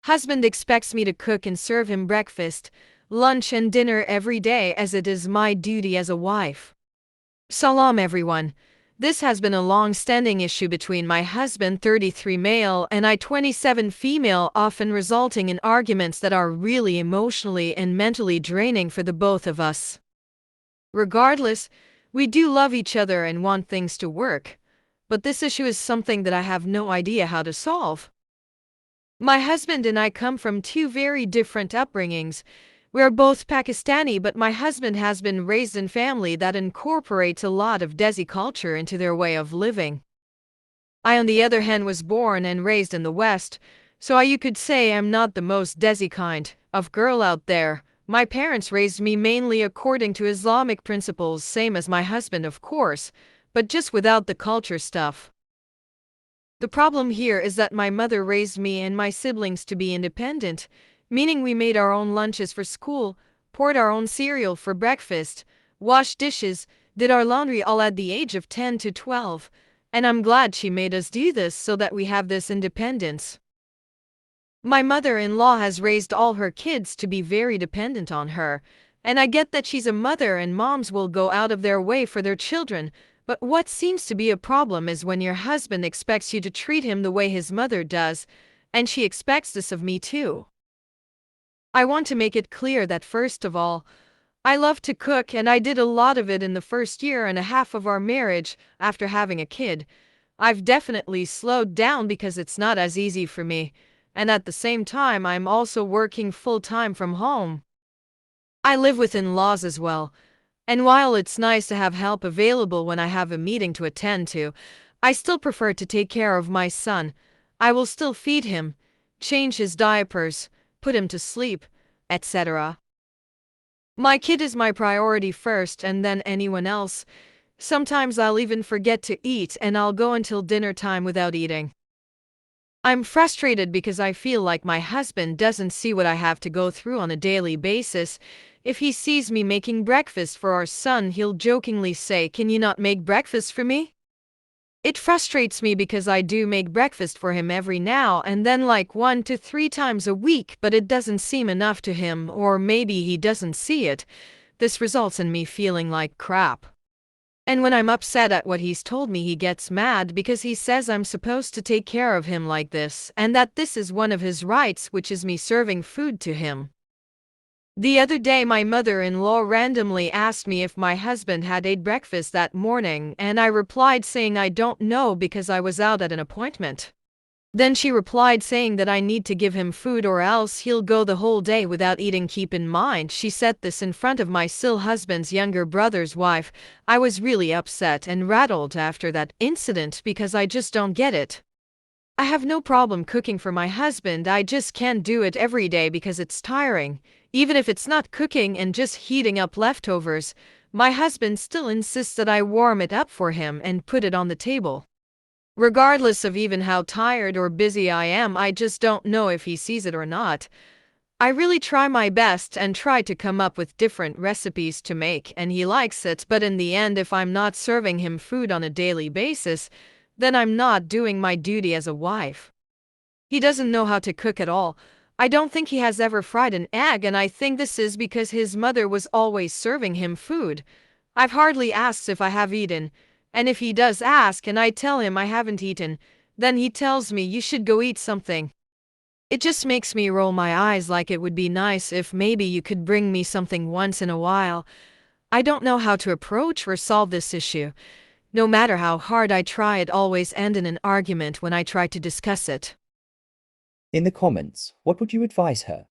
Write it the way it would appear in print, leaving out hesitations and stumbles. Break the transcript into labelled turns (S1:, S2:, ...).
S1: Husband expects me to cook and serve him breakfast, lunch and dinner every day as it is my duty as a wife. Salam everyone. This has been a long-standing issue between my husband 33 male and I 27 female, often resulting in arguments that are really emotionally and mentally draining for the both of us. Regardless, we do love each other and want things to work, but this issue is something that I have no idea how to solve. My husband and I come from two very different upbringings. We are both Pakistani, but my husband has been raised in family that incorporates a lot of desi culture into their way of living. I, on the other hand, was born and raised in the West, so you could say I'm not the most desi kind of girl out there. My parents raised me mainly according to Islamic principles, same as my husband, of course, but just without the culture stuff. The problem here is that my mother raised me and my siblings to be independent, meaning we made our own lunches for school, poured our own cereal for breakfast, washed dishes, did our laundry all at the age of 10 to 12, and I'm glad she made us do this so that we have this independence. My mother-in-law has raised all her kids to be very dependent on her, and I get that she's a mother and moms will go out of their way for their children, but what seems to be a problem is when your husband expects you to treat him the way his mother does, and she expects this of me too. I want to make it clear that first of all, I love to cook and I did a lot of it in the first year and a half of our marriage after having a kid. I've definitely slowed down because it's not as easy for me, and at the same time I'm also working full-time from home. I live with in-laws as well. And while it's nice to have help available when I have a meeting to attend to, I still prefer to take care of my son. I will still feed him, change his diapers, put him to sleep, etc. My kid is my priority first and then anyone else. Sometimes I'll even forget to eat and I'll go until dinner time without eating. I'm frustrated because I feel like my husband doesn't see what I have to go through on a daily basis. If he sees me making breakfast for our son, he'll jokingly say, "Can you not make breakfast for me?" It frustrates me because I do make breakfast for him every now and then, like 1 to 3 times a week, but it doesn't seem enough to him, or maybe he doesn't see it. This results in me feeling like crap. And when I'm upset at what he's told me, he gets mad because he says I'm supposed to take care of him like this, and that this is one of his rights, which is me serving food to him. The other day, my mother-in-law randomly asked me if my husband had ate breakfast that morning, and I replied saying I don't know because I was out at an appointment. Then she replied saying that I need to give him food or else he'll go the whole day without eating. Keep in mind, she said this in front of my still husband's younger brother's wife. I was really upset and rattled after that incident because I just don't get it. I have no problem cooking for my husband, I just can't do it every day because it's tiring. Even if it's not cooking and just heating up leftovers, my husband still insists that I warm it up for him and put it on the table. Regardless of even how tired or busy I am, I just don't know if he sees it or not. I really try my best and try to come up with different recipes to make, and he likes it, but in the end, if I'm not serving him food on a daily basis, then I'm not doing my duty as a wife. He doesn't know how to cook at all. I don't think he has ever fried an egg, and I think this is because his mother was always serving him food. I've hardly asked if I have eaten. And if he does ask and I tell him I haven't eaten, then he tells me you should go eat something. It just makes me roll my eyes like it would be nice if maybe you could bring me something once in a while. I don't know how to approach or solve this issue. No matter how hard I try, it always ends in an argument when I try to discuss it.
S2: In the comments, what would you advise her?